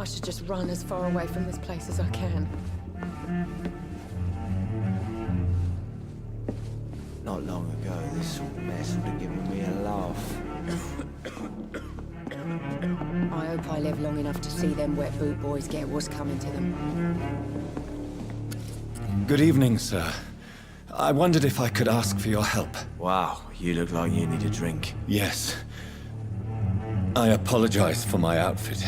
I should just run as far away from this place as I can. Not long ago, this sort of mess would have given me a laugh. I hope I live long enough to see them wet boot boys get what's coming to them. Good evening, sir. I wondered if I could ask for your help. Wow, you look like you need a drink. Yes. I apologize for my outfit.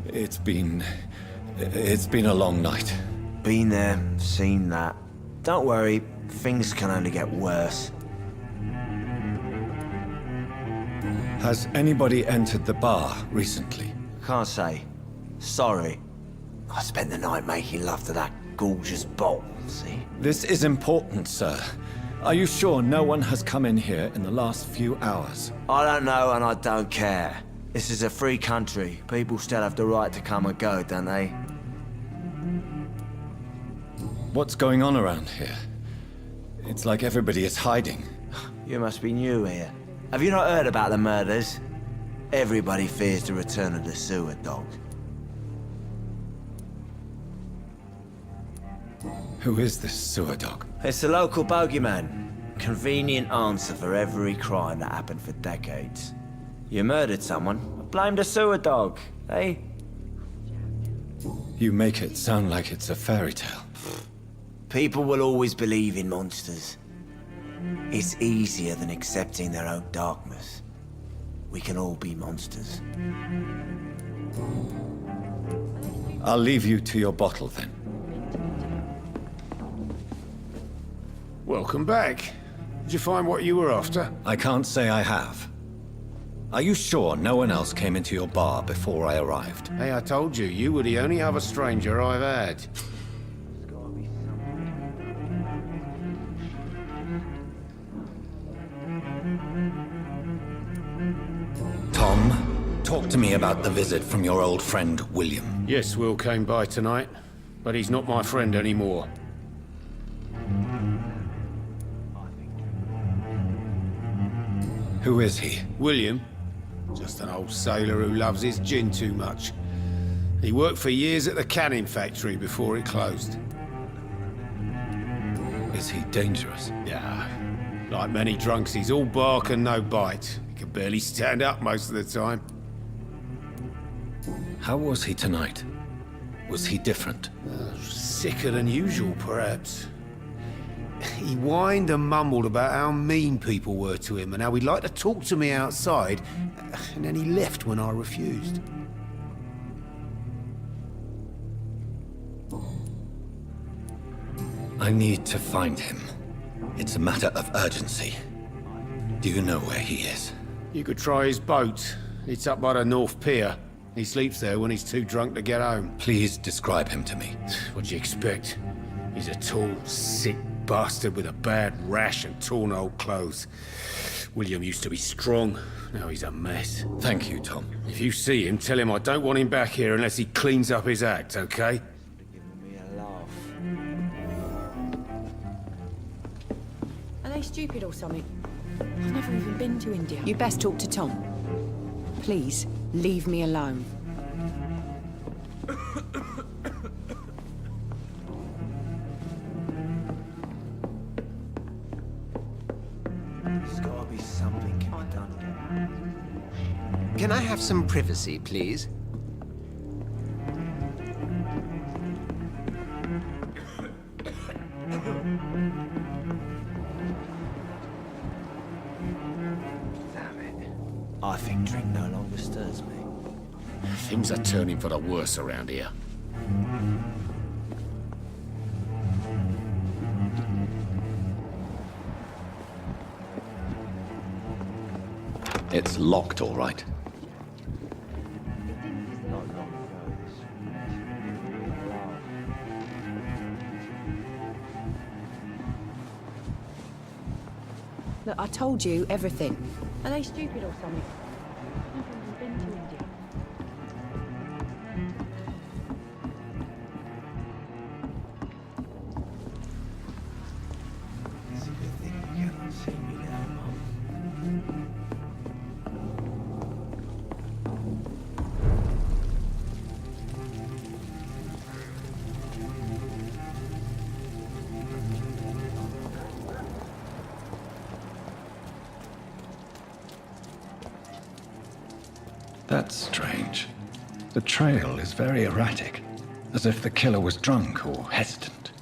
It's been a long night. Been there, seen that. Don't worry, things can only get worse. Has anybody entered the bar recently? Can't say. Sorry. I spent the night making love to that gorgeous bowl, see? This is important, sir. Are you sure no one has come in here in the last few hours? I don't know and I don't care. This is a free country. People still have the right to come and go, don't they? What's going on around here? It's like everybody is hiding. You must be new here. Have you not heard about the murders? Everybody fears the return of the sewer dog. Who is this sewer dog? It's the local bogeyman. Convenient answer for every crime that happened for decades. You murdered someone, blame the sewer dog, eh? You make it sound like it's a fairy tale. People will always believe in monsters. It's easier than accepting their own darkness. We can all be monsters. I'll leave you to your bottle then. Welcome back. Did you find what you were after? I can't say I have. Are you sure no one else came into your bar before I arrived? Hey, I told you, you were the only other stranger I've had. Tom, talk to me about the visit from your old friend, William. Yes, Will came by tonight, but he's not my friend anymore. Who is he? William? Just an old sailor who loves his gin too much. He worked for years at the canning factory before it closed. Is he dangerous? Yeah, like many drunks, he's all bark and no bite. He can barely stand up most of the time. How was he tonight? Was he different? Sicker than usual, perhaps. He whined and mumbled about how mean people were to him and how he'd like to talk to me outside, and then he left when I refused. I need to find him. It's a matter of urgency. Do you know where he is? You could try his boat. It's up by the North Pier. He sleeps there when he's too drunk to get home. Please describe him to me. What'd you expect? He's a tall, sick bastard with a bad rash and torn old clothes. William used to be strong. Now he's a mess. Thank you, Tom. If you see him, tell him I don't want him back here unless he cleans up his act, okay? Giving me a laugh. Are they stupid or something? I've never even been to India. You best talk to Tom. Please, leave me alone. There's gotta be something can be done here. Can I have some privacy, please? Damn it. I think drink no longer stirs me. Things are turning for the worse around here. It's locked, all right. Not long ago, this sort of mess would have given me a laugh. Look, I told you everything. Are they stupid or something? I've never even been to India. It's a good thing you cannot see me now, Mum. That's strange. The trail is very erratic, as if the killer was drunk or hesitant.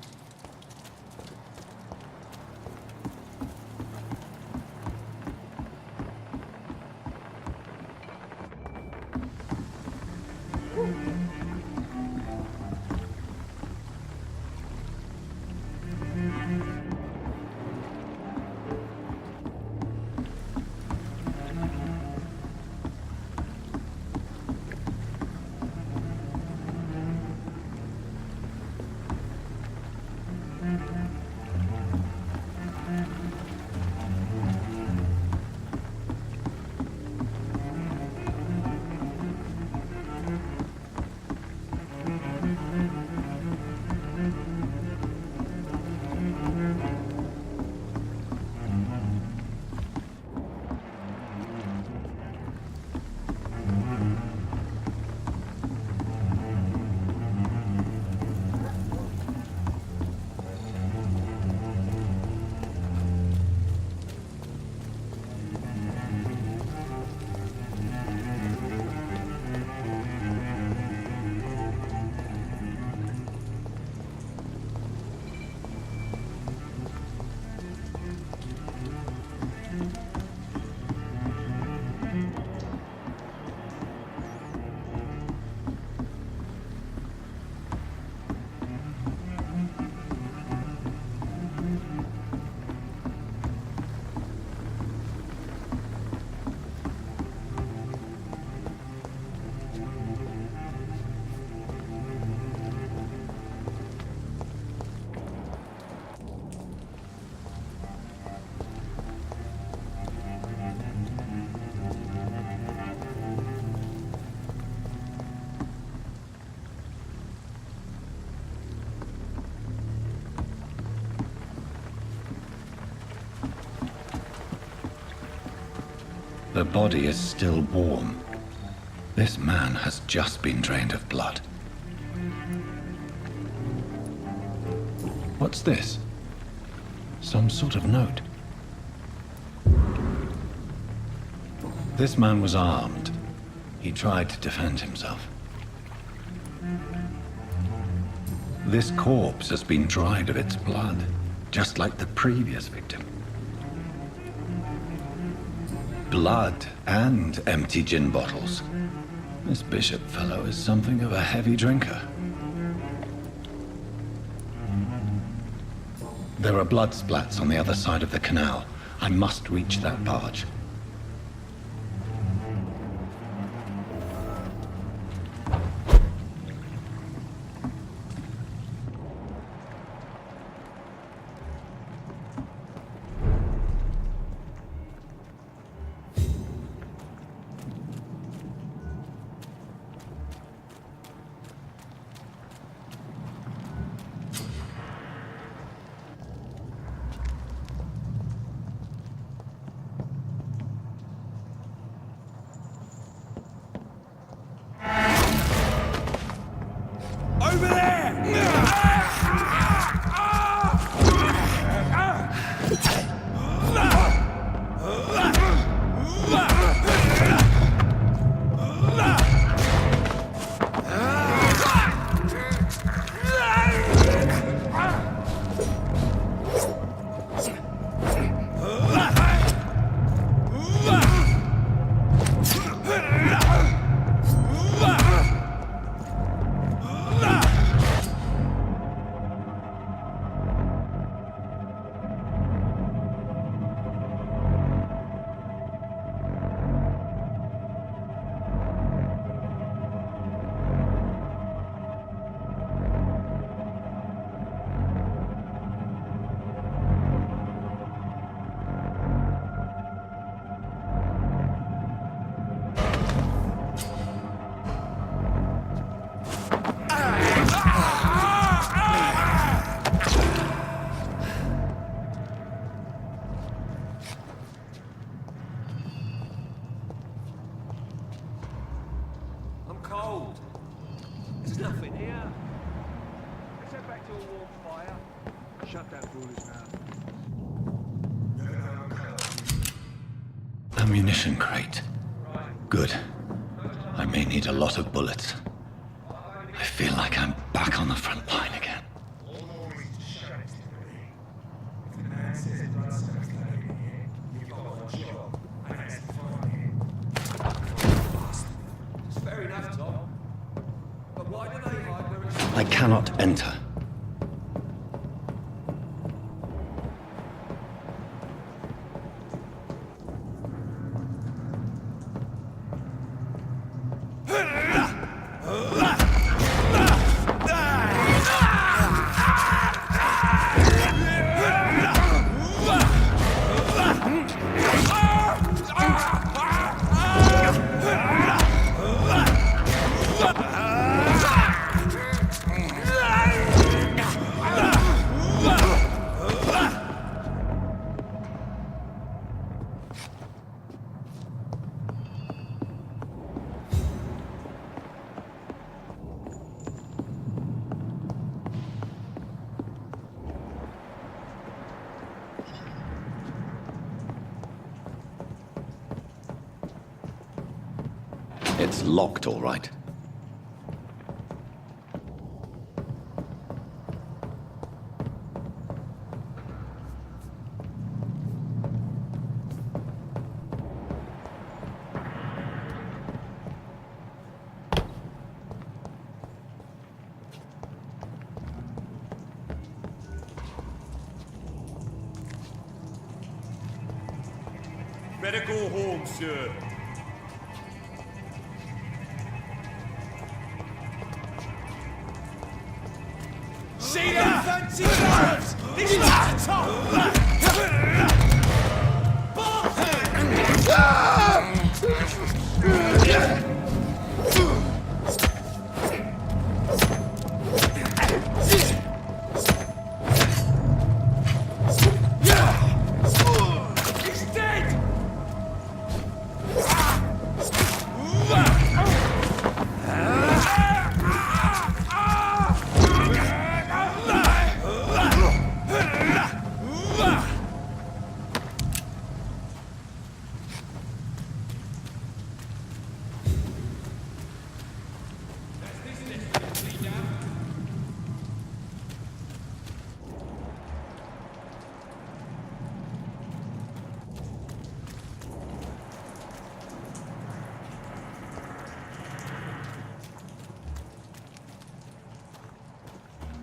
The body is still warm. This man has just been drained of blood. What's this? Some sort of note. This man was armed. He tried to defend himself. This corpse has been dried of its blood, just like the previous victim. Blood and empty gin bottles. This bishop fellow is something of a heavy drinker. There are blood splats on the other side of the canal. I must reach that barge. cold. There's nothing here. Let's head back to a warm fire. Shut that foolish mouth. Ammunition crate. Good. I may need a lot of bullets. I feel like I'm back on the front line again. It's fair enough, Tom. But why do they hide where it's... I cannot enter. It's locked, all right. Better go home, sir. See them fancy clothes! It's not the top! He's dead!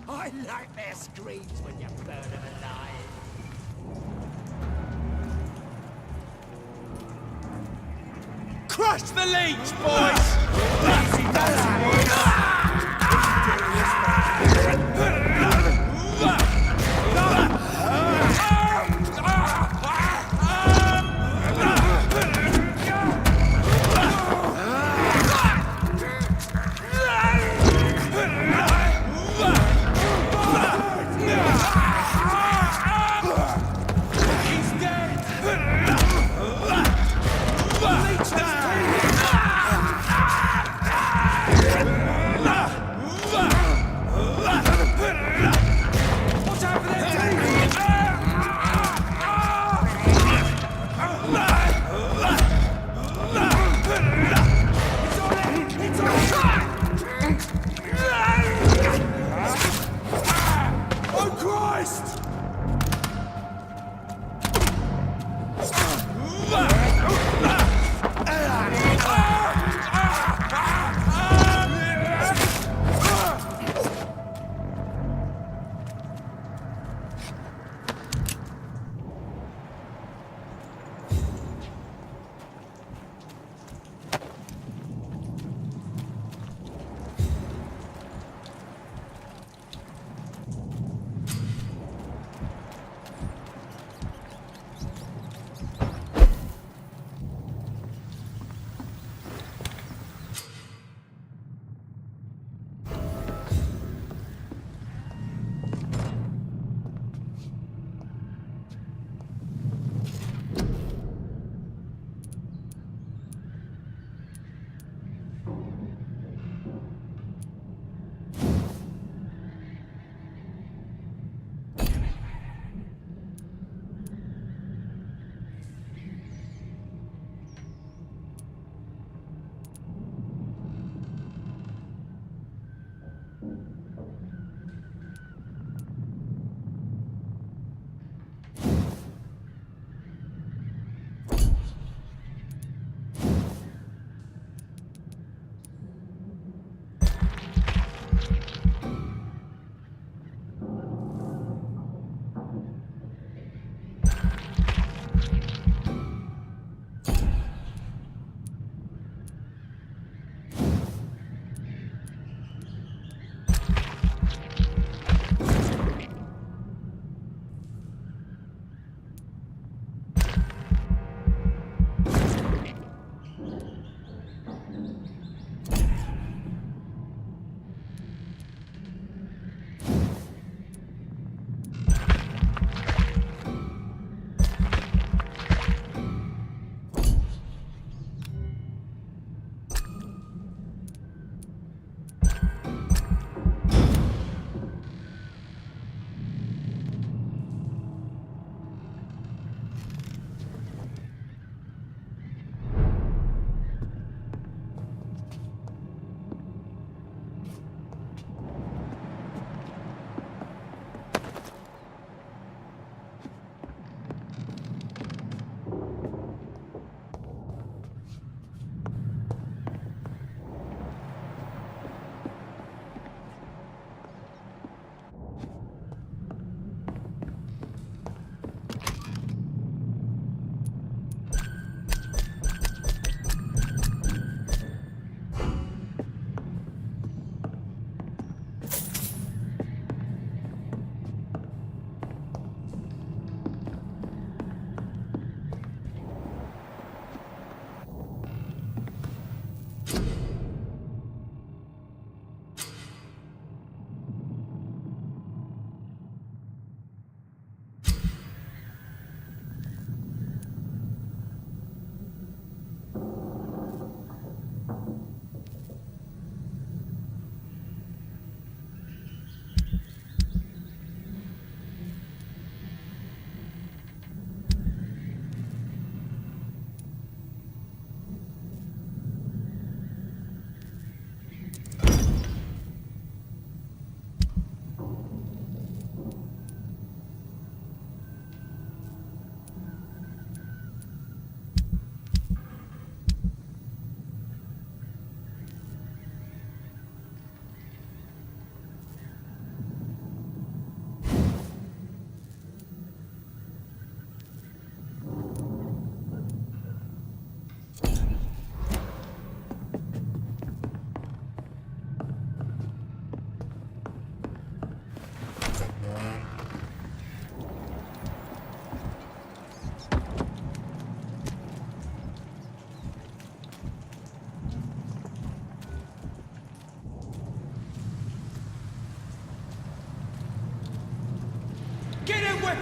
I like their screams when you burn them alive. Crush the leech, boys! Easy does it, Leech,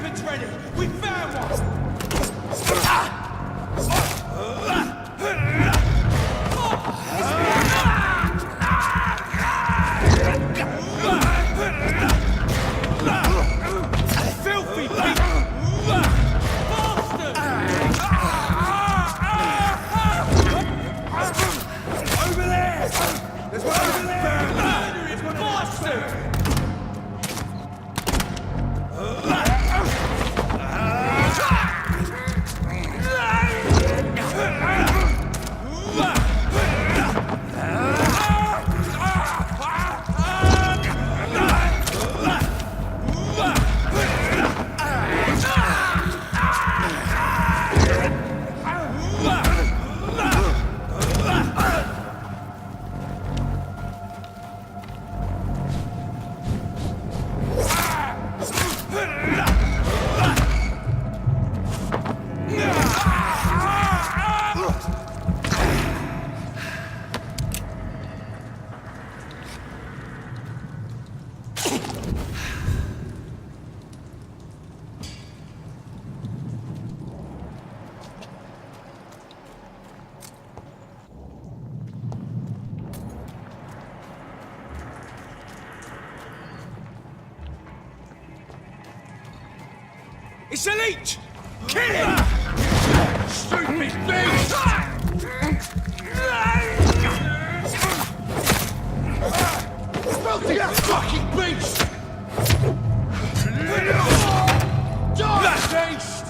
weapons ready! We found one! Filthy bastard! Over there! There's one over there! Murderous bastard! It's a leech! Kill him! Stupid beast! Filthy fucking beast! Die, beast!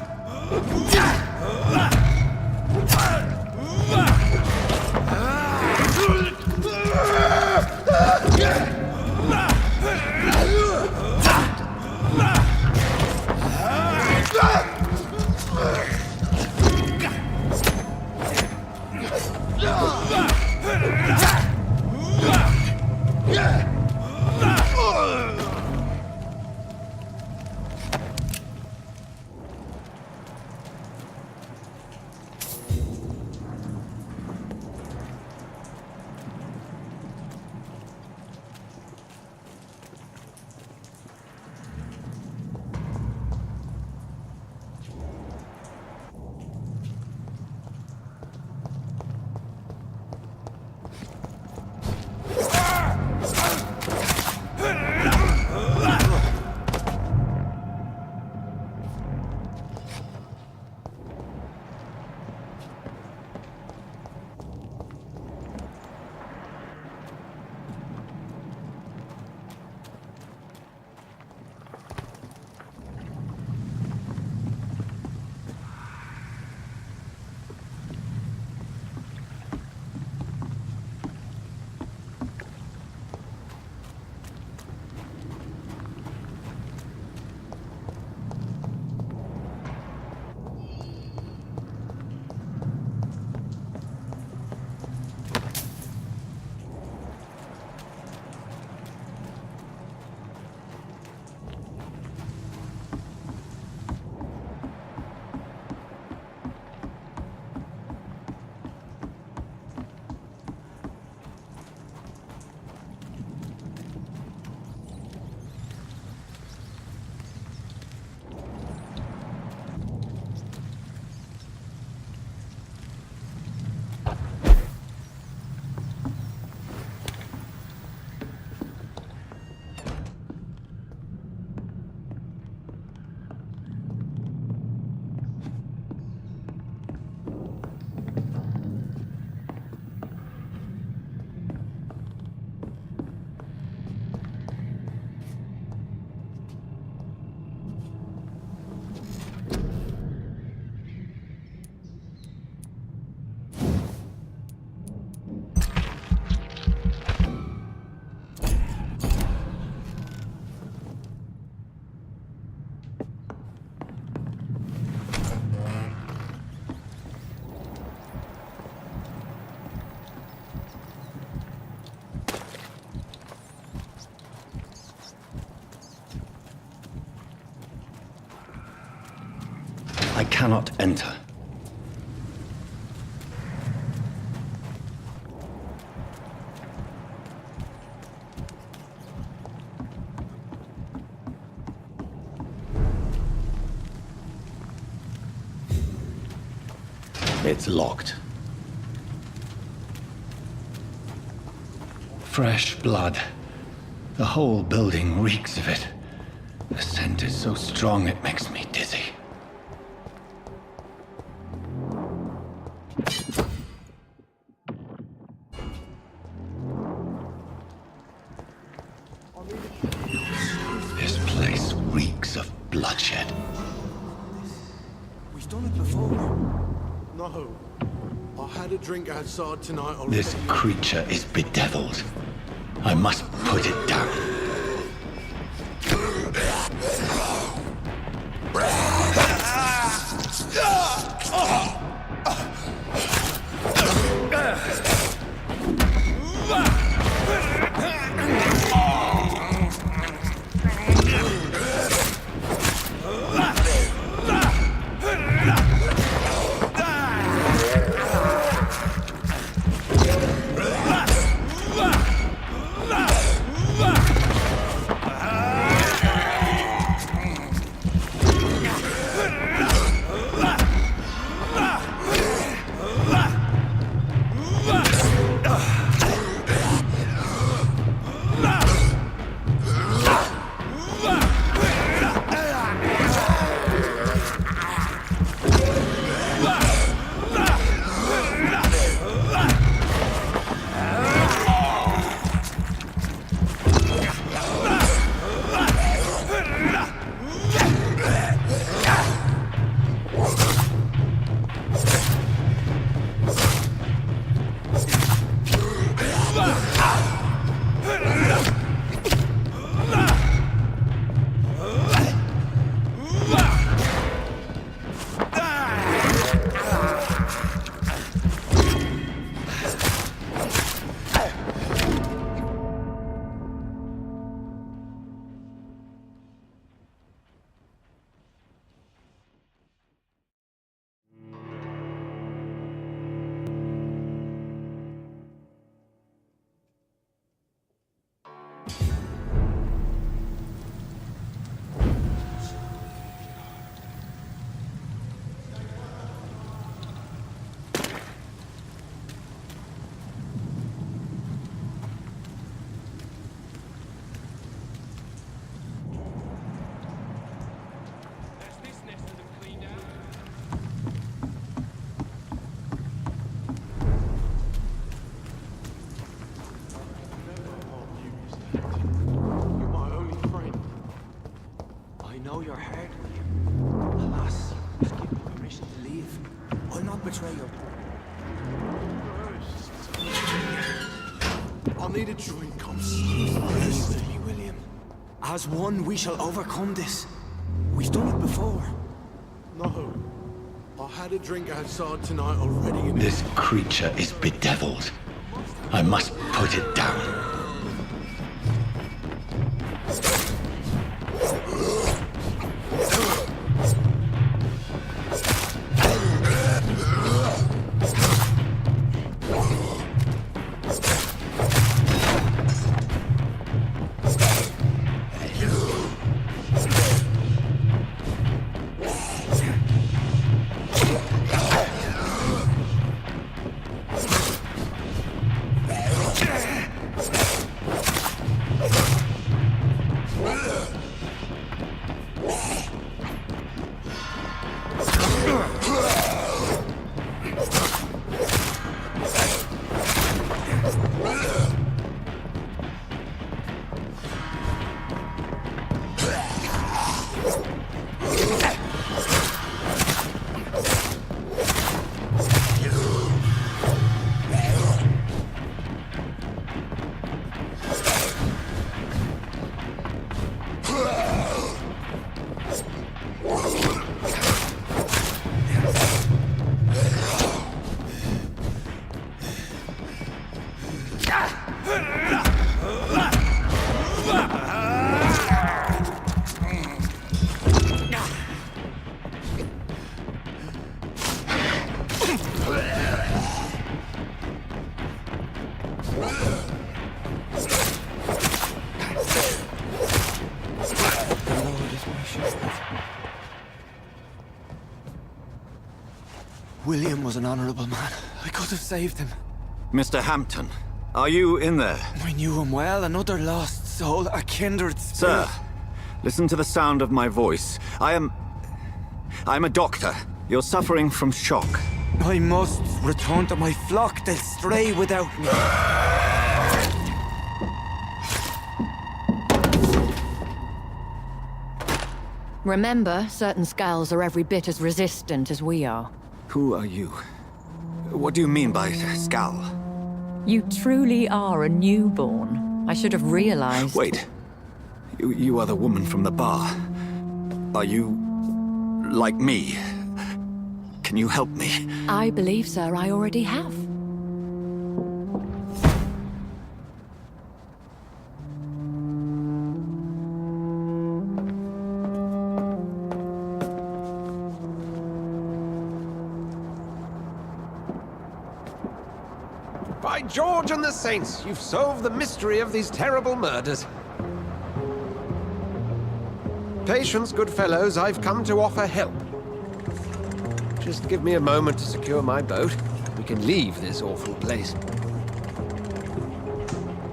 I cannot enter. It's locked. Fresh blood. The whole building reeks of it. The scent is so strong it makes me dizzy. This place reeks of bloodshed. We've done it before. No. I had a drink outside tonight already. This creature is bedeviled. I must put it down. Need a drink. I'm seriously, William. As one, we shall overcome this. We've done it before. No. I had a drink outside tonight already. This creature is bedeviled. I must put it down. William was an honorable man. I could have saved him. Mr. Hampton, are you in there? I knew him well, another lost soul, a kindred Sir, spirit. listen to the sound of my voice. I'm a doctor. You're suffering from shock. I must return to my flock. They'll stray without me. Remember, certain skulls are every bit as resistant as we are. Who are you? What do you mean by Skal? You truly are a newborn. I should have realized. Wait. You are the woman from the bar. Are you... like me? Can you help me? I believe, sir, I already have. By George and the Saints, you've solved the mystery of these terrible murders. Patience, good fellows, I've come to offer help. Just give me a moment to secure my boat. We can leave this awful place.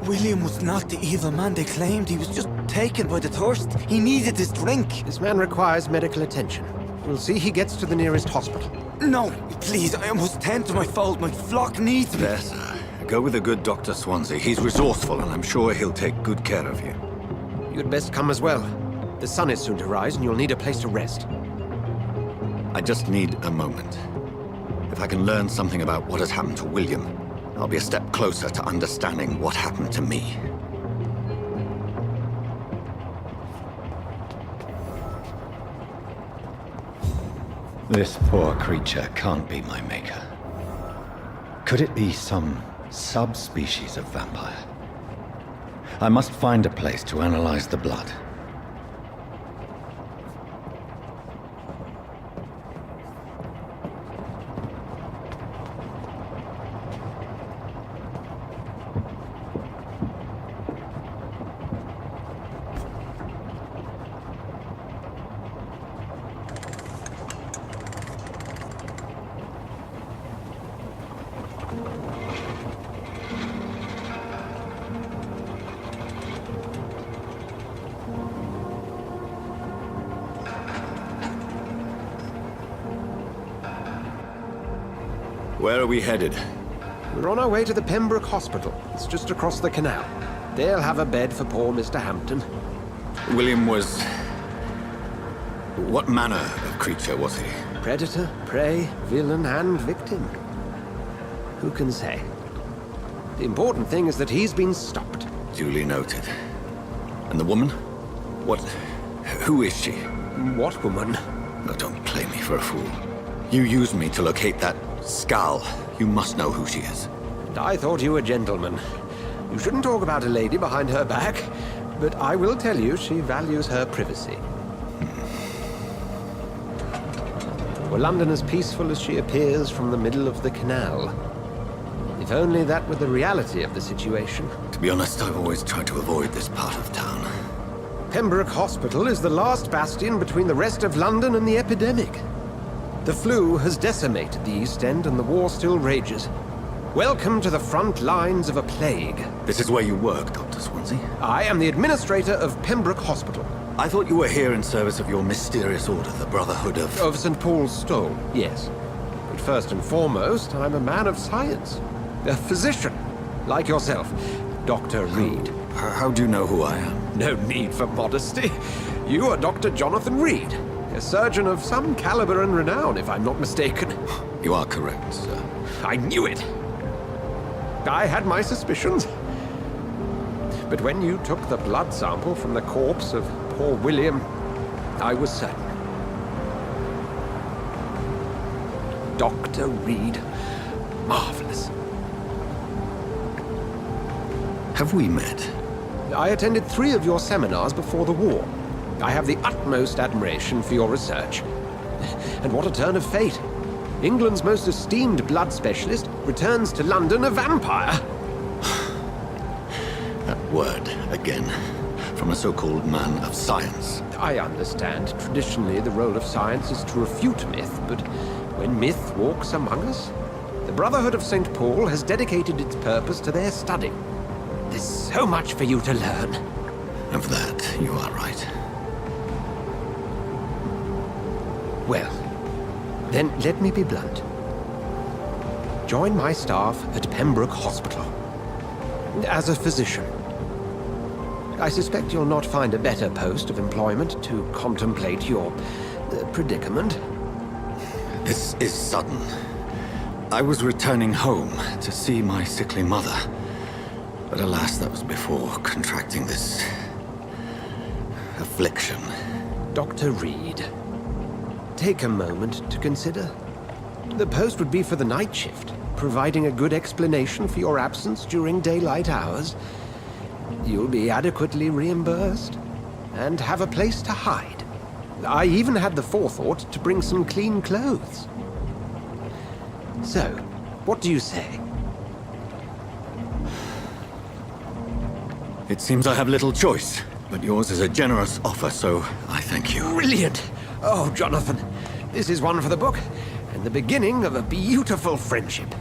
William was not the evil man they claimed. He was just taken by the thirst. He needed his drink. This man requires medical attention. We'll see he gets to the nearest hospital. No, please, I must tend to my fold. My flock needs me. There, sir. Go with the good Dr. Swansea. He's resourceful, and I'm sure he'll take good care of you. You'd best come as well. The sun is soon to rise, and you'll need a place to rest. I just need a moment. If I can learn something about what has happened to William, I'll be a step closer to understanding what happened to me. This poor creature can't be my maker. Could it be some subspecies of vampire? I must find a place to analyze the blood. Where are we headed? We're on our way to the Pembroke Hospital. It's just across the canal. They'll have a bed for poor Mr. Hampton. William was... what manner of creature was he? Predator, prey, villain, and victim. Who can say? The important thing is that he's been stopped. Duly noted. And the woman? What... who is she? What woman? No, don't play me for a fool. You used me to locate that Skal. You must know who she is. And I thought you a gentleman. You shouldn't talk about a lady behind her back, but I will tell you she values her privacy. Were London as peaceful as she appears from the middle of the canal? If only that were the reality of the situation. To be honest, I've always tried to avoid this part of town. Pembroke Hospital is the last bastion between the rest of London and the epidemic. The flu has decimated the East End and the war still rages. Welcome to the front lines of a plague. This is where you work, Dr. Swansea? I am the administrator of Pembroke Hospital. I thought you were here in service of your mysterious order, the Brotherhood of... Of St. Paul's Stole, yes. But first and foremost, I'm a man of science. A physician, like yourself, Dr. Reed. How do you know who I am? No need for modesty. You are Dr. Jonathan Reed, a surgeon of some caliber and renown, if I'm not mistaken. You are correct, sir. I knew it. I had my suspicions. But when you took the blood sample from the corpse of poor William, I was certain. Dr. Reed. Marvelous. Have we met? I attended 3 of your seminars before the war. I have the utmost admiration for your research. And what a turn of fate. England's most esteemed blood specialist returns to London a vampire. That word, again. From a so-called man of science. I understand. Traditionally, the role of science is to refute myth, but when myth walks among us? The Brotherhood of St. Paul has dedicated its purpose to their study. There's so much for you to learn. Of that, you are right. Well, then let me be blunt. Join my staff at Pembroke Hospital. As a physician. I suspect you'll not find a better post of employment to contemplate your predicament. This is sudden. I was returning home to see my sickly mother. But alas, that was before contracting this affliction. Dr. Reed, take a moment to consider. The post would be for the night shift, providing a good explanation for your absence during daylight hours. You'll be adequately reimbursed and have a place to hide. I even had the forethought to bring some clean clothes. So, what do you say? It seems I have little choice, but yours is a generous offer, so I thank you. Brilliant! Oh, Jonathan, this is one for the book, and the beginning of a beautiful friendship.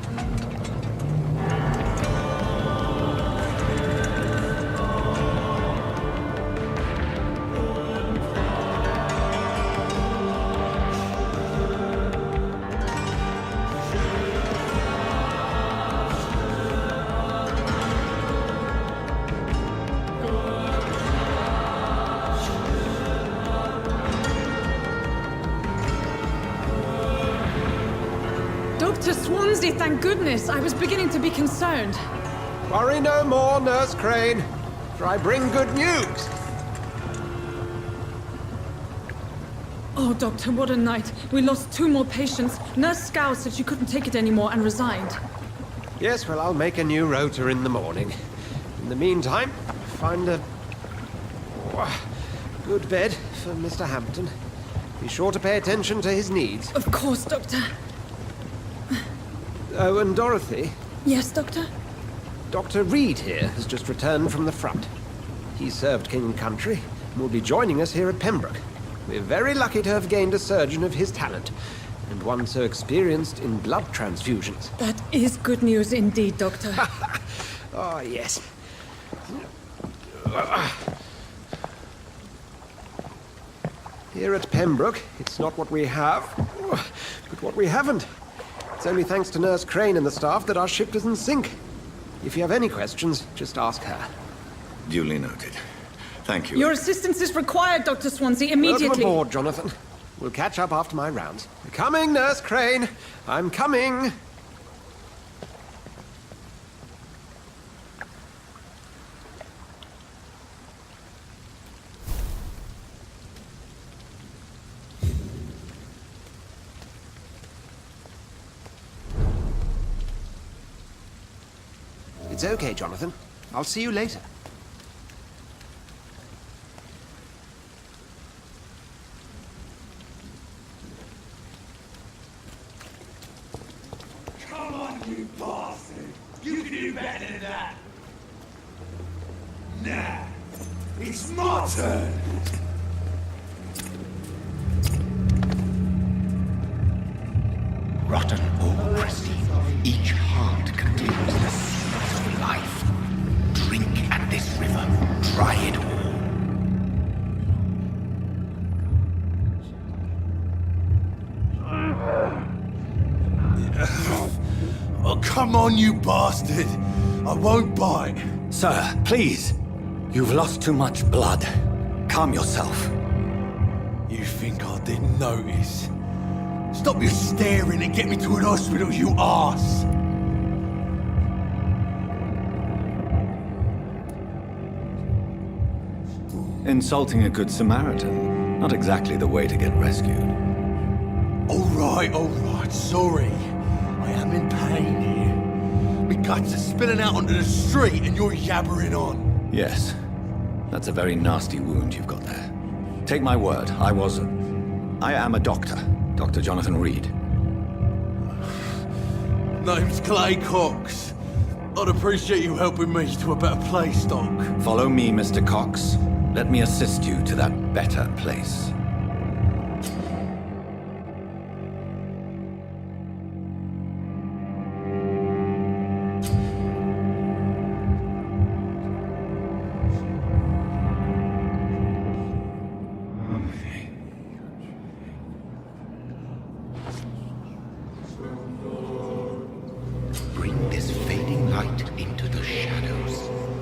Dr. Swansea, thank goodness. I was beginning to be concerned. Worry no more, Nurse Crane, for I bring good news. Oh, Doctor, what a night. We lost 2 more patients. Nurse Scow said she couldn't take it anymore and resigned. Yes, well, I'll make a new rota in the morning. In the meantime, find a good bed for Mr. Hampton. Be sure to pay attention to his needs. Of course, Doctor. Oh, and Dorothy, Yes, Doctor? Dr. Reed here has just returned from the front. He served King and Country and will be joining us here at Pembroke. We're very lucky to have gained a surgeon of his talent, and one so experienced in blood transfusions. That is good news indeed, Doctor. Oh, yes. Here at Pembroke, it's not what we have, but what we haven't. It's only thanks to Nurse Crane and the staff that our ship doesn't sink. If you have any questions, just ask her. Duly noted. Thank you. Your assistance is required, Dr. Swansea, immediately. Welcome aboard, Jonathan. We'll catch up after my rounds. Coming, Nurse Crane. I'm coming. It's okay, Jonathan. I'll see you later. Come on, you bastard! You can do better than that! Nah, it's my turn! Rotten or pristine, each heart contains the seeds of life. Drink at this river, try it all. Oh, come on, you bastard! I won't bite. Sir, please. You've lost too much blood. Calm yourself. You think I didn't notice? Stop your staring and get me to an hospital, you arse! Insulting a good Samaritan. Not exactly the way to get rescued. All right, sorry. I am in pain here. My guts are spilling out onto the street and you're yabbering on. Yes. That's a very nasty wound you've got there. Take my word, I am a doctor. Dr. Jonathan Reed. Name's Clay Cox. I'd appreciate you helping me to a better place, Doc. Follow me, Mr. Cox. Let me assist you to that better place.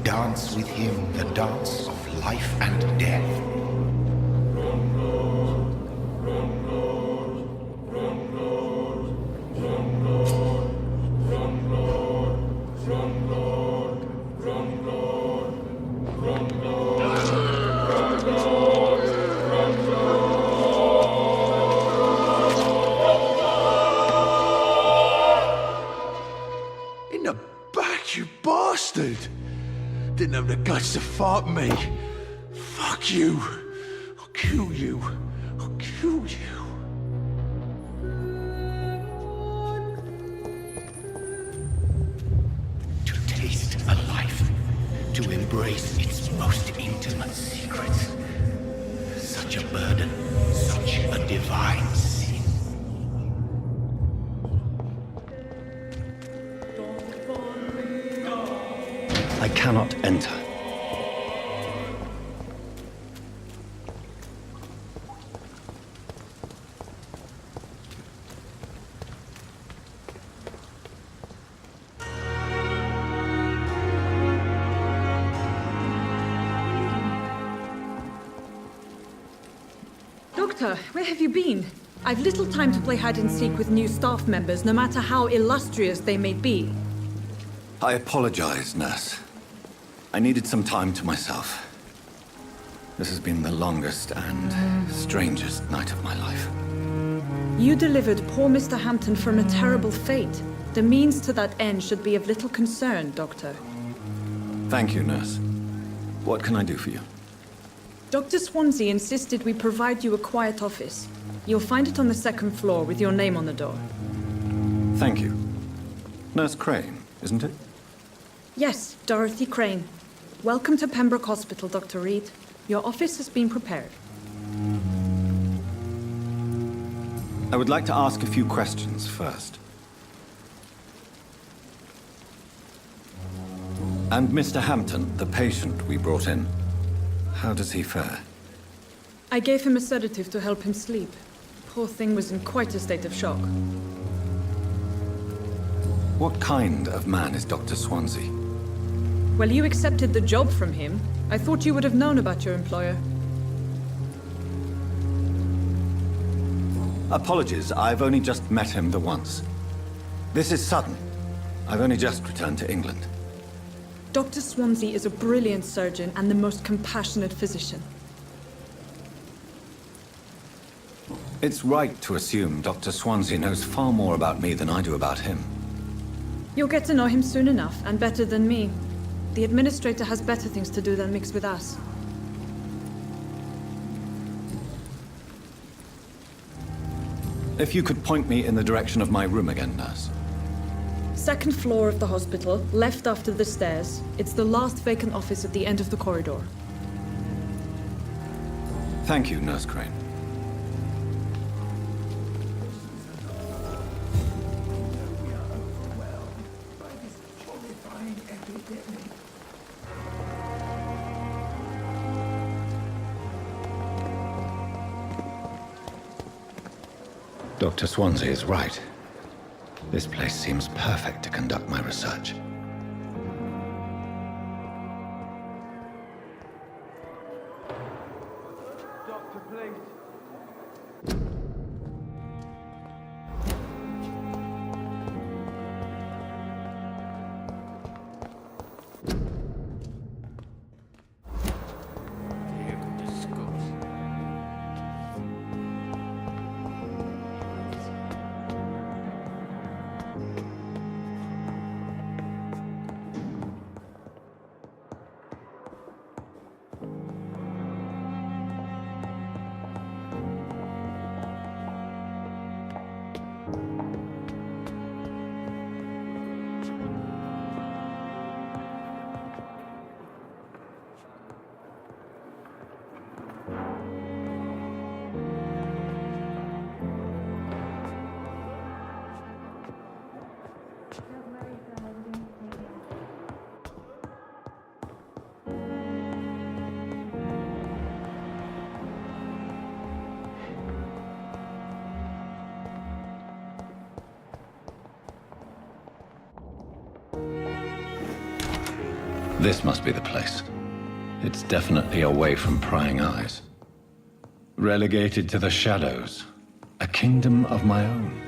dance with him the dance of life and death. In the back, you bastard! Didn't have the guts to fight me. Fuck you. I'll kill you. I'll kill you. To taste a life, to embrace its most intimate secrets. Such a burden, such a divine sin. I cannot enter. Doctor, where have you been? I've little time to play hide and seek with new staff members, no matter how illustrious they may be. I apologize, nurse. I needed some time to myself. This has been the longest and strangest night of my life. You delivered poor Mr. Hampton from a terrible fate. The means to that end should be of little concern, Doctor. Thank you, nurse. What can I do for you? Dr. Swansea insisted we provide you a quiet office. You'll find it on the second floor with your name on the door. Thank you. Nurse Crane, isn't it? Yes, Dorothy Crane. Welcome to Pembroke Hospital, Dr. Reed. Your office has been prepared. I would like to ask a few questions first. And Mr. Hampton, the patient we brought in, how does he fare? I gave him a sedative to help him sleep. Poor thing was in quite a state of shock. What kind of man is Dr. Swansea? Well, you accepted the job from him. I thought you would have known about your employer. Apologies, I've only just met him the once. This is sudden. I've only just returned to England. Dr. Swansea is a brilliant surgeon and the most compassionate physician. It's right to assume Dr. Swansea knows far more about me than I do about him. You'll get to know him soon enough, and better than me. The administrator has better things to do than mix with us. If you could point me in the direction of my room again, nurse. Second floor of the hospital, left after the stairs. It's the last vacant office at the end of the corridor. Thank you, Nurse Crane. Dr. Swansea is right. This place seems perfect to conduct my research. Doctor, please. This must be the place. It's definitely away from prying eyes. Relegated to the shadows. A kingdom of my own.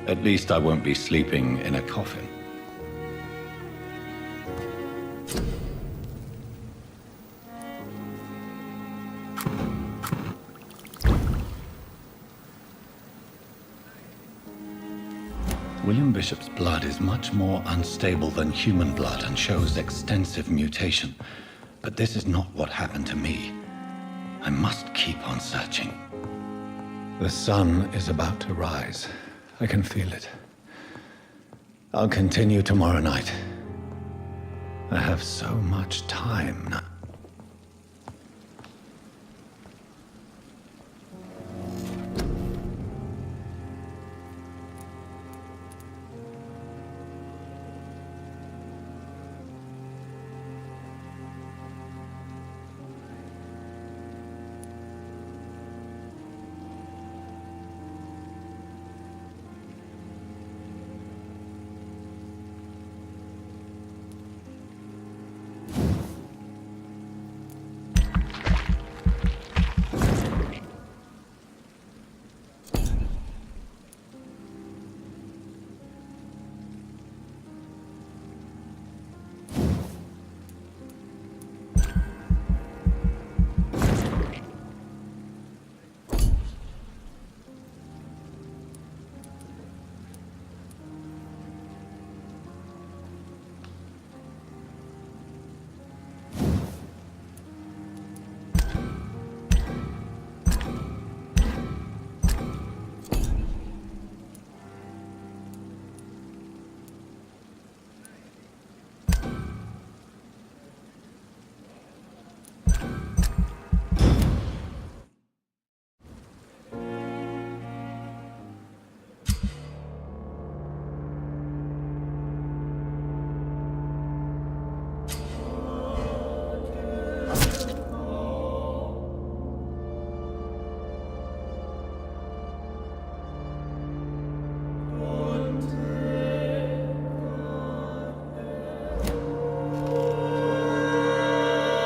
At least I won't be sleeping in a coffin. William Bishop's blood is much more unstable than human blood and shows extensive mutation. But this is not what happened to me. I must keep on searching. The sun is about to rise. I can feel it. I'll continue tomorrow night. I have so much time now.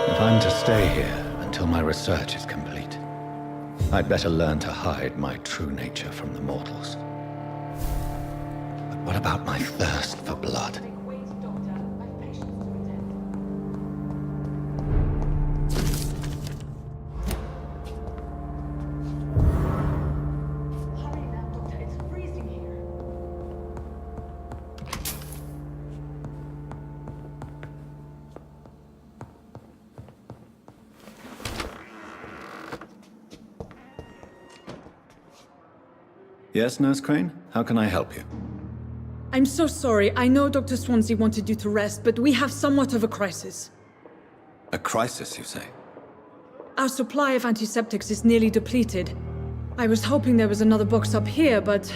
If I'm to stay here until my research is complete, I'd better learn to hide my true nature from the mortals. But what about my thirst for blood? Yes, Nurse Crane? How can I help you? I'm so sorry. I know Dr. Swansea wanted you to rest, but we have somewhat of a crisis. A crisis, you say? Our supply of antiseptics is nearly depleted. I was hoping there was another box up here, but...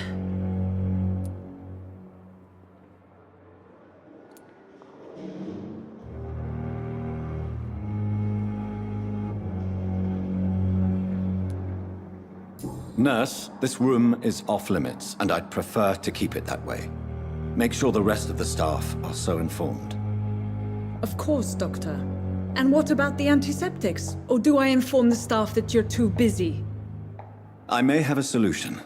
Nurse, this room is off-limits, and I'd prefer to keep it that way. Make sure the rest of the staff are so informed. Of course, Doctor. And what about the antiseptics? Or do I inform the staff that you're too busy? I may have a solution.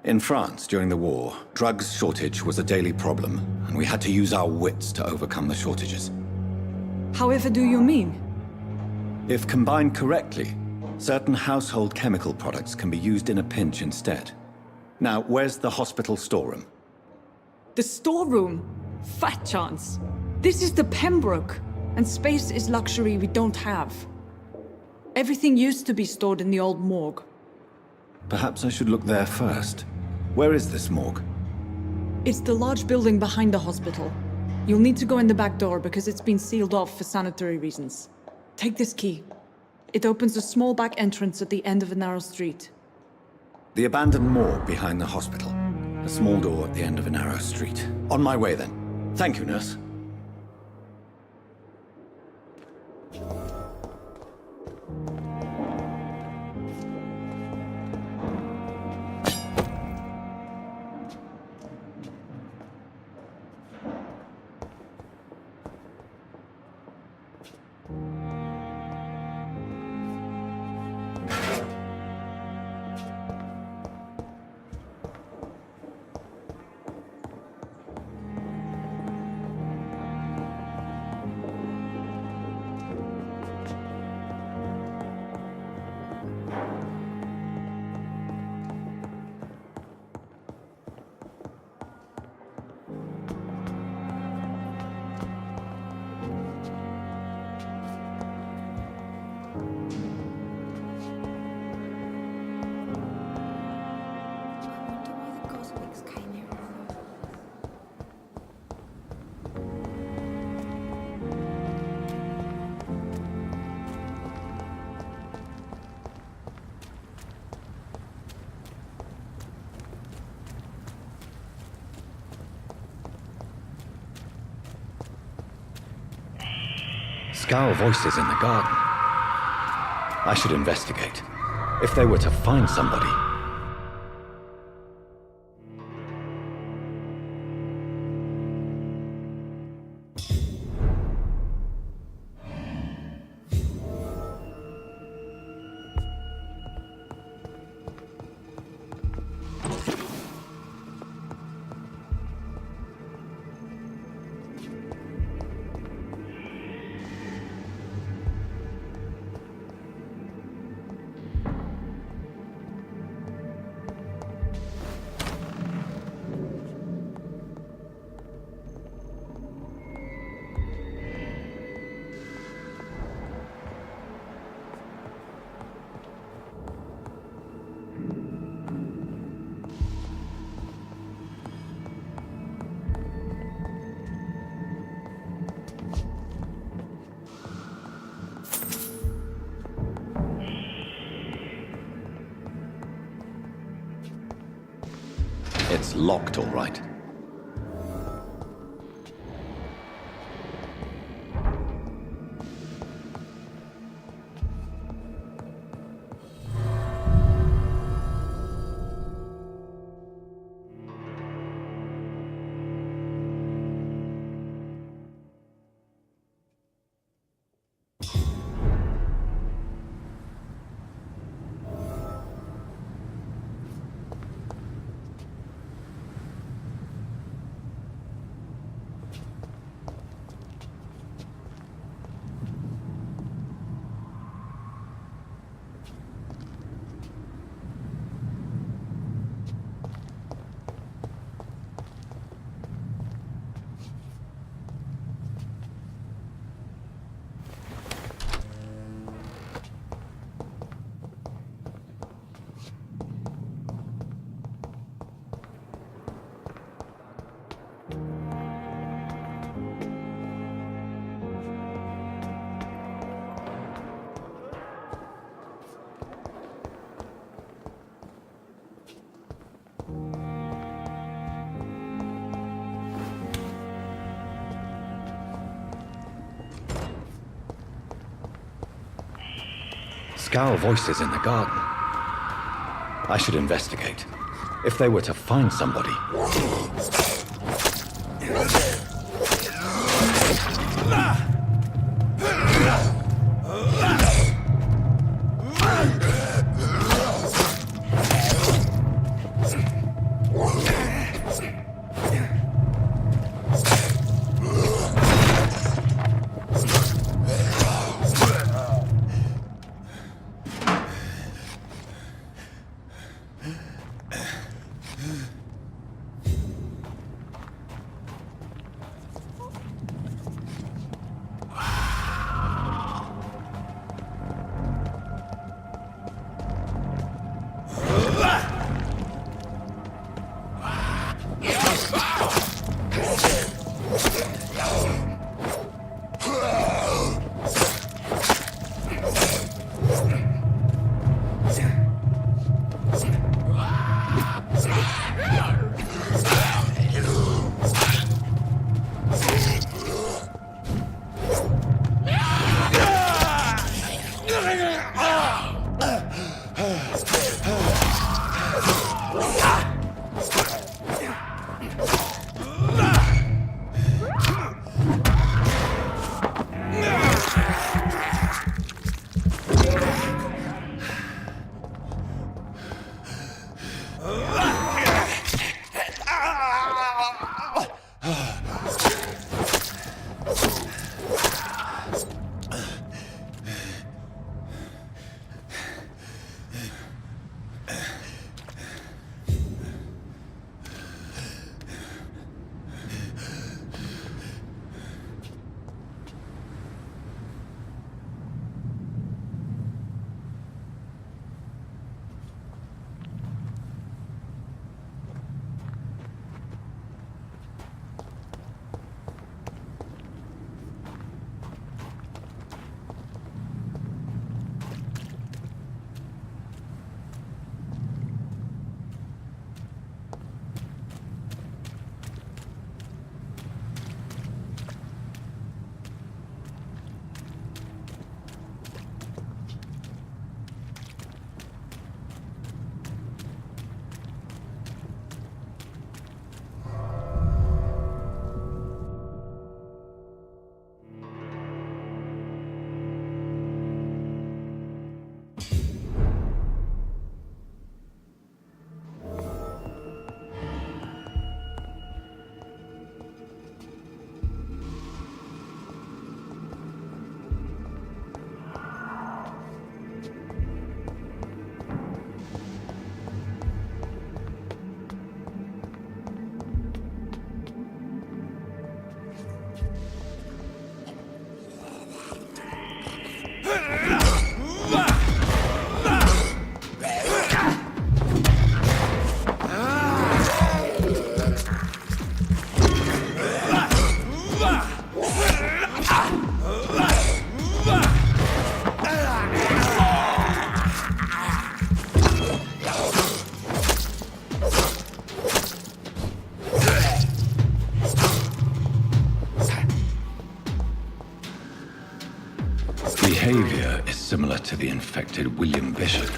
In France, during the war, drugs shortage was a daily problem, and we had to use our wits to overcome the shortages. However do you mean? If combined correctly, certain household chemical products can be used in a pinch instead. Now, where's the hospital storeroom? The storeroom? Fat chance. This is the Pembroke, and space is luxury we don't have. Everything used to be stored in the old morgue. Perhaps I should look there first. Where is this morgue? It's the large building behind the hospital. You'll need to go in the back door because it's been sealed off for sanitary reasons. Take this key. It opens a small back entrance at the end of a narrow street. The abandoned morgue behind the hospital. A small door at the end of a narrow street. On my way then. Thank you, nurse. Scowl voices in the garden. I should investigate. If they were to find somebody... It's locked, all right. Scowl voices in the garden. I should investigate. If they were to find somebody... Behavior is similar to the infected William Bishop.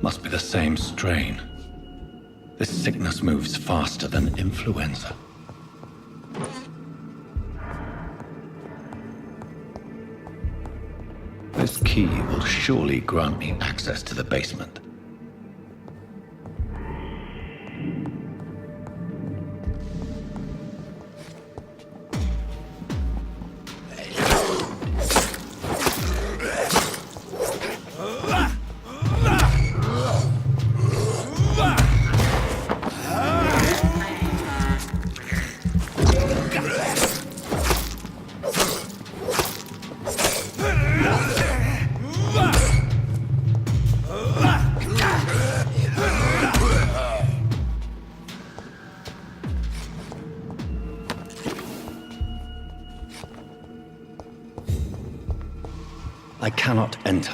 Must be the same strain. This sickness moves faster than influenza. This key will surely grant me access to the basement. I cannot enter.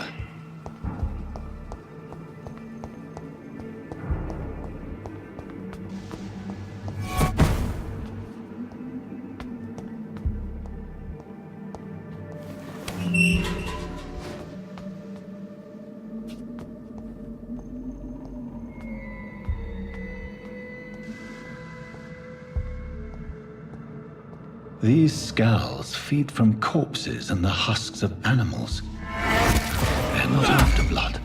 These scowls feed from corpses and the husks of animals. They're not after blood.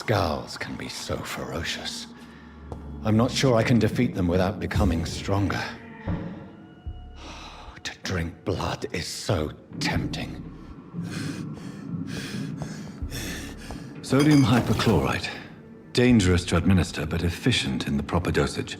Skals can be so ferocious. I'm not sure I can defeat them without becoming stronger. To drink blood is so tempting. Sodium hypochlorite. Dangerous to administer, but efficient in the proper dosage.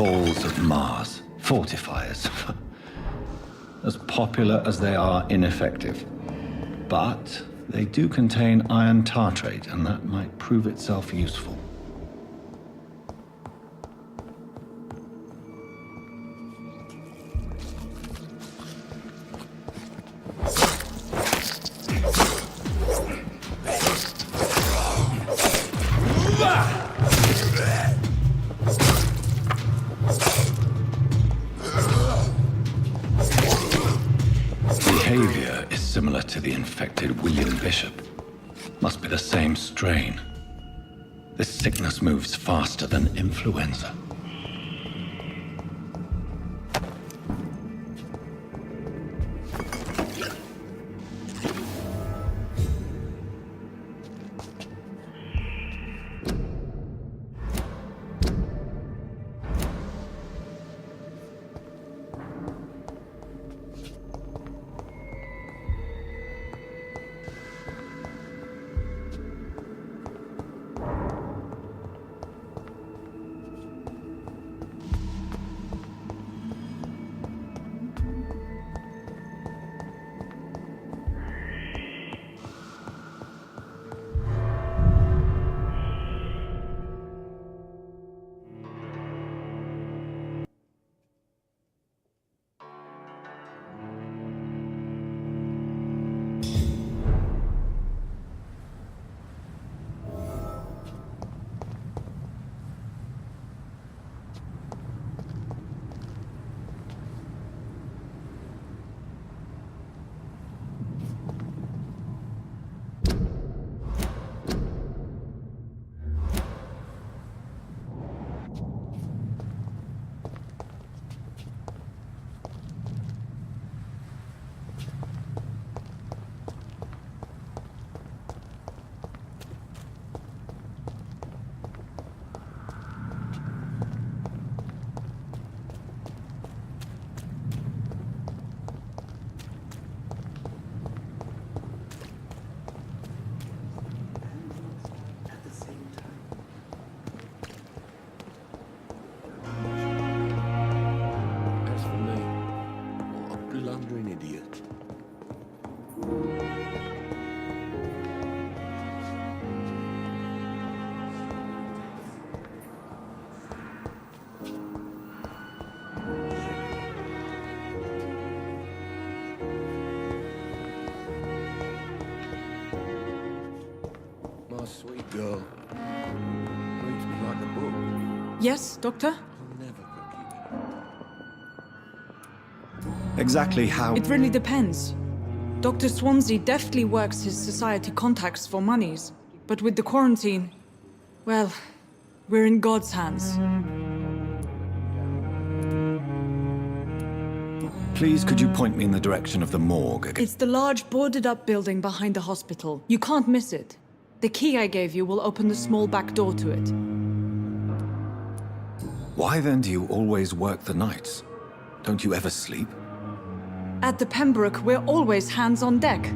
balls of Mars, fortifiers. As popular as they are ineffective. But they do contain iron tartrate, and that might prove itself useful. Behavior is similar to the infected William Bishop. Must be the same strain. This sickness moves faster than influenza. Sweet girl. Reads me like a book. Yes, Doctor? I'll never keep it. Exactly how... It really depends. Dr. Swansea deftly works his society contacts for monies. But with the quarantine, well, we're in God's hands. Please, could you point me in the direction of the morgue? It's the large boarded-up building behind the hospital. You can't miss it. The key I gave you will open the small back door to it. Why then do you always work the nights? Don't you ever sleep? At the Pembroke, we're always hands on deck.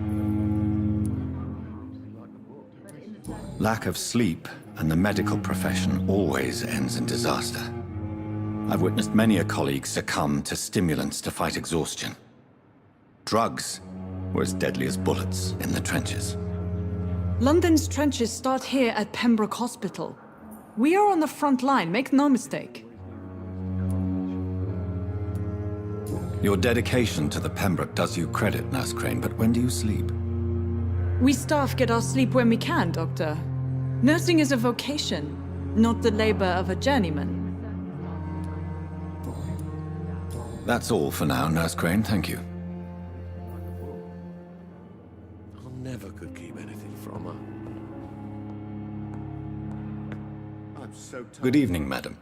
Lack of sleep and the medical profession always ends in disaster. I've witnessed many a colleague succumb to stimulants to fight exhaustion. Drugs were as deadly as bullets in the trenches. London's trenches start here at Pembroke Hospital. We are on the front line, make no mistake. Your dedication to the Pembroke does you credit, Nurse Crane, but when do you sleep? We staff get our sleep when we can, Doctor. Nursing is a vocation, not the labor of a journeyman. That's all for now, Nurse Crane, thank you. I never could keep anything from her. I'm so tired. Good evening, madam.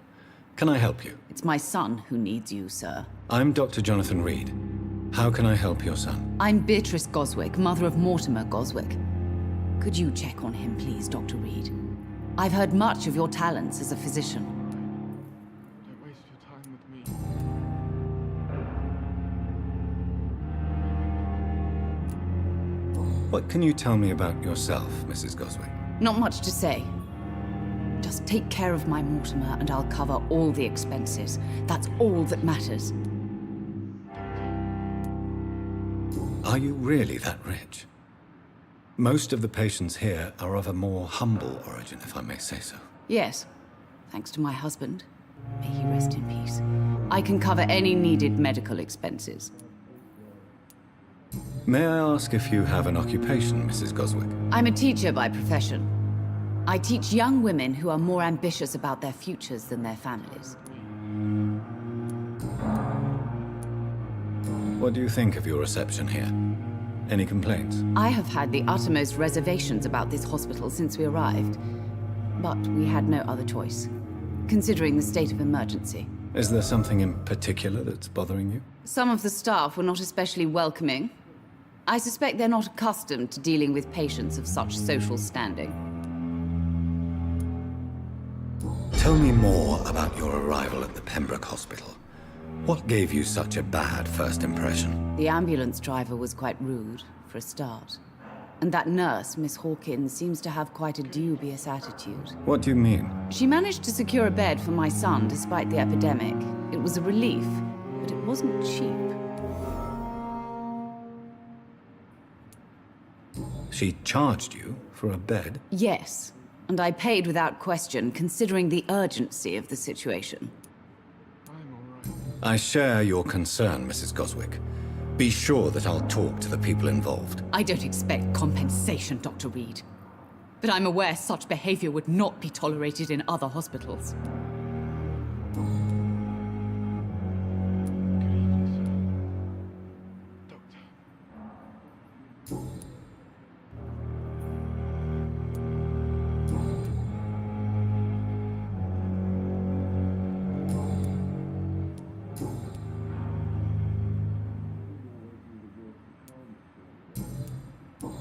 Can I help you? It's my son who needs you, sir. I'm Dr. Jonathan Reed. How can I help your son? I'm Beatrice Goswick, mother of Mortimer Goswick. Could you check on him, please, Dr. Reed? I've heard much of your talents as a physician. Don't waste your time with me. What can you tell me about yourself, Mrs. Goswick? Not much to say. Just take care of my Mortimer and I'll cover all the expenses. That's all that matters. Are you really that rich? Most of the patients here are of a more humble origin, if I may say so. Yes, thanks to my husband. May he rest in peace. I can cover any needed medical expenses. May I ask if you have an occupation, Mrs. Goswick? I'm a teacher by profession. I teach young women who are more ambitious about their futures than their families. What do you think of your reception here? Any complaints? I have had the uttermost reservations about this hospital since we arrived. But we had no other choice, considering the state of emergency. Is there something in particular that's bothering you? Some of the staff were not especially welcoming. I suspect they're not accustomed to dealing with patients of such social standing. Tell me more about your arrival at the Pembroke Hospital. What gave you such a bad first impression? The ambulance driver was quite rude, for a start. And that nurse, Miss Hawkins, seems to have quite a dubious attitude. What do you mean? She managed to secure a bed for my son despite the epidemic. It was a relief, but it wasn't cheap. She charged you for a bed? Yes, and I paid without question, considering the urgency of the situation. I share your concern, Mrs. Goswick. Be sure that I'll talk to the people involved. I don't expect compensation, Dr. Reed. But I'm aware such behavior would not be tolerated in other hospitals.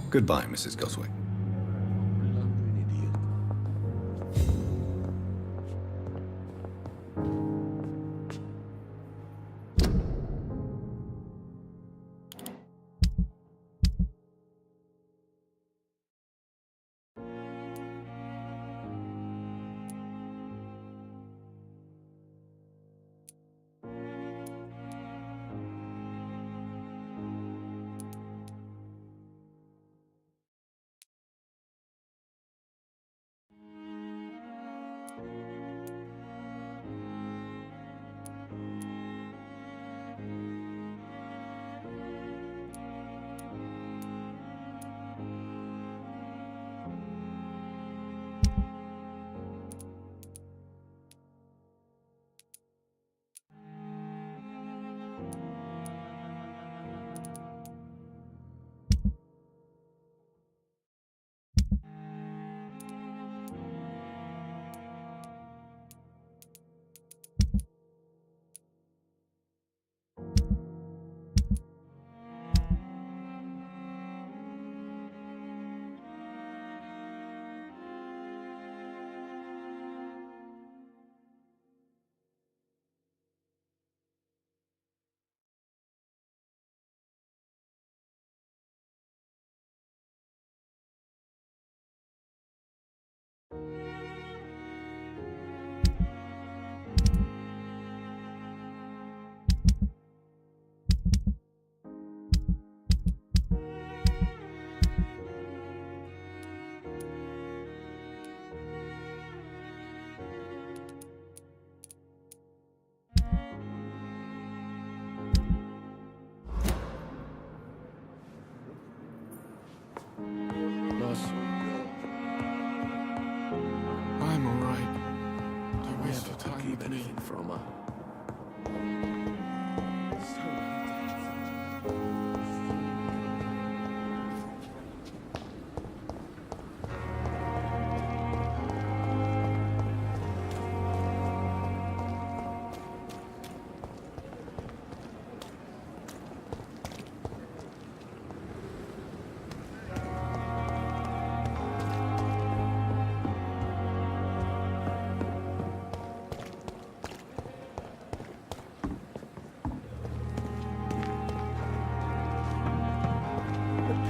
Goodbye, Mrs. Goswick. I'm alright. Don't waste your time with me. From her.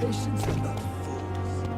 Patients are not fools.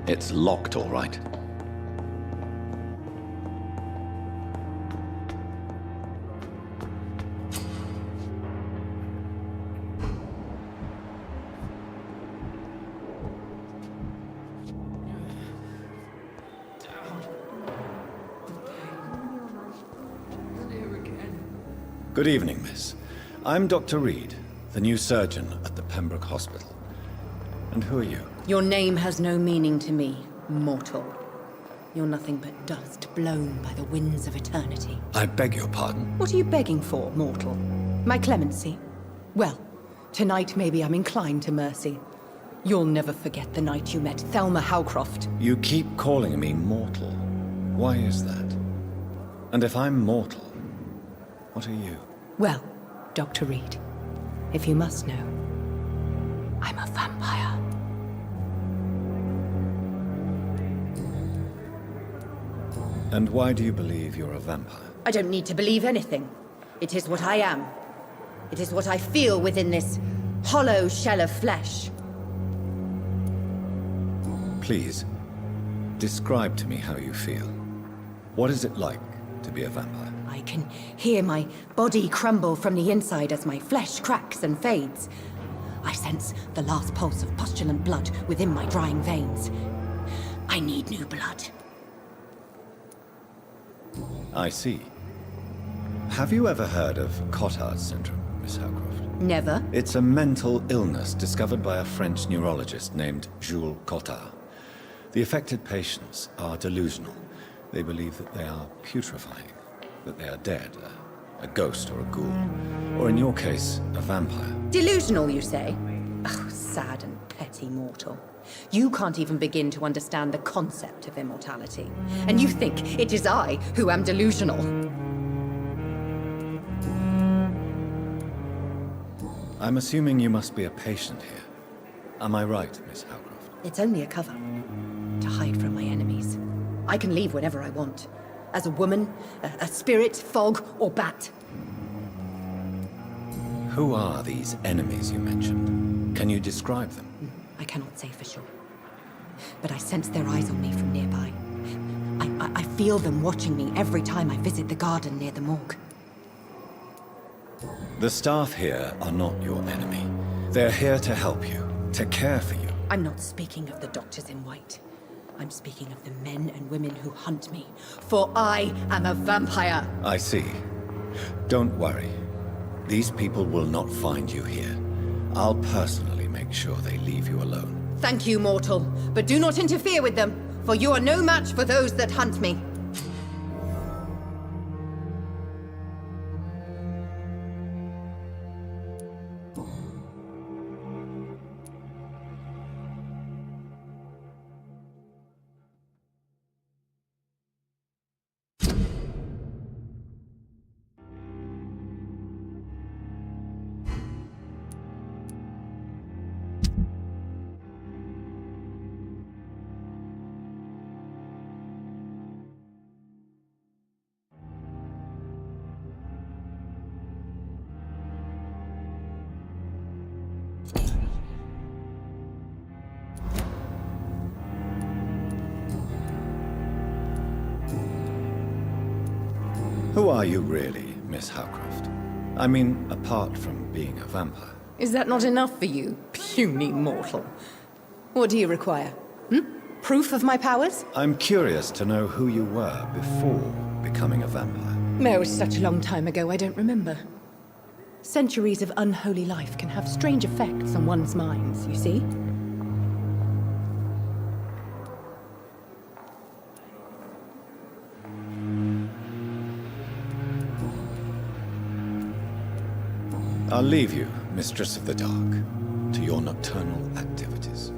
It's locked, all right. Good evening, miss. I'm Dr. Reed, the new surgeon at the Pembroke Hospital. And who are you? Your name has no meaning to me, mortal. You're nothing but dust blown by the winds of eternity. I beg your pardon. What are you begging for, mortal? My clemency? Well, tonight maybe I'm inclined to mercy. You'll never forget the night you met Thelma Howcroft. You keep calling me mortal. Why is that? And if I'm mortal, what are you? Well, Dr. Reed, if you must know, I'm a vampire. And why do you believe you're a vampire? I don't need to believe anything. It is what I am. It is what I feel within this hollow shell of flesh. Please, describe to me how you feel. What is it like to be a vampire? I can hear my body crumble from the inside as my flesh cracks and fades. I sense the last pulse of postulant blood within my drying veins. I need new blood. I see. Have you ever heard of Cotard's syndrome, Miss Howcroft? Never. It's a mental illness discovered by a French neurologist named Jules Cotard. The affected patients are delusional. They believe that they are putrefying, that they are dead, a ghost or a ghoul, or in your case, a vampire. Delusional, you say? Oh, sad and petty mortal. You can't even begin to understand the concept of immortality. And you think it is I who am delusional. I'm assuming you must be a patient here. Am I right, Miss Howcroft? It's only a cover. To hide from my enemies. I can leave whenever I want. As a woman, a spirit, fog, or bat. Who are these enemies you mentioned? Can you describe them? I cannot say for sure. But I sense their eyes on me from nearby. I feel them watching me every time I visit the garden near the morgue. The staff here are not your enemy. They're here to help you, to care for you. I'm not speaking of the doctors in white. I'm speaking of the men and women who hunt me. For I am a vampire. I see. Don't worry. These people will not find you here. I'll personally make sure they leave you alone. Thank you, mortal. But do not interfere with them, for you are no match for those that hunt me. Who are you really, Miss Howcroft? I mean, apart from being a vampire. Is that not enough for you, puny mortal? What do you require? Proof of my powers? I'm curious to know who you were before becoming a vampire. No, it's such a long time ago, I don't remember. Centuries of unholy life can have strange effects on one's minds, you see? I'll leave you, Mistress of the Dark, to your nocturnal activities.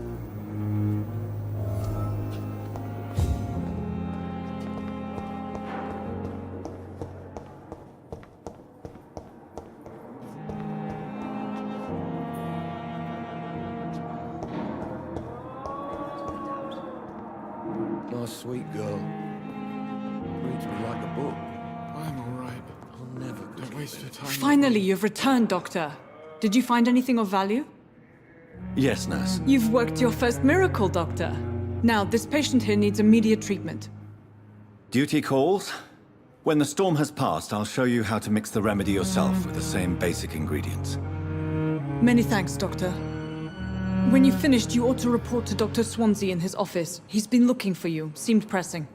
Nice, sweet girl. Reads me like a book. I'm all right. I'll never Don't waste your time. Finally, you've returned, Doctor. Did you find anything of value? Yes, nurse. You've worked your first miracle, Doctor. Now, this patient here needs immediate treatment. Duty calls. When the storm has passed, I'll show you how to mix the remedy yourself with the same basic ingredients. Many thanks, Doctor. When you've finished, you ought to report to Dr. Swansea in his office. He's been looking for you. Seemed pressing.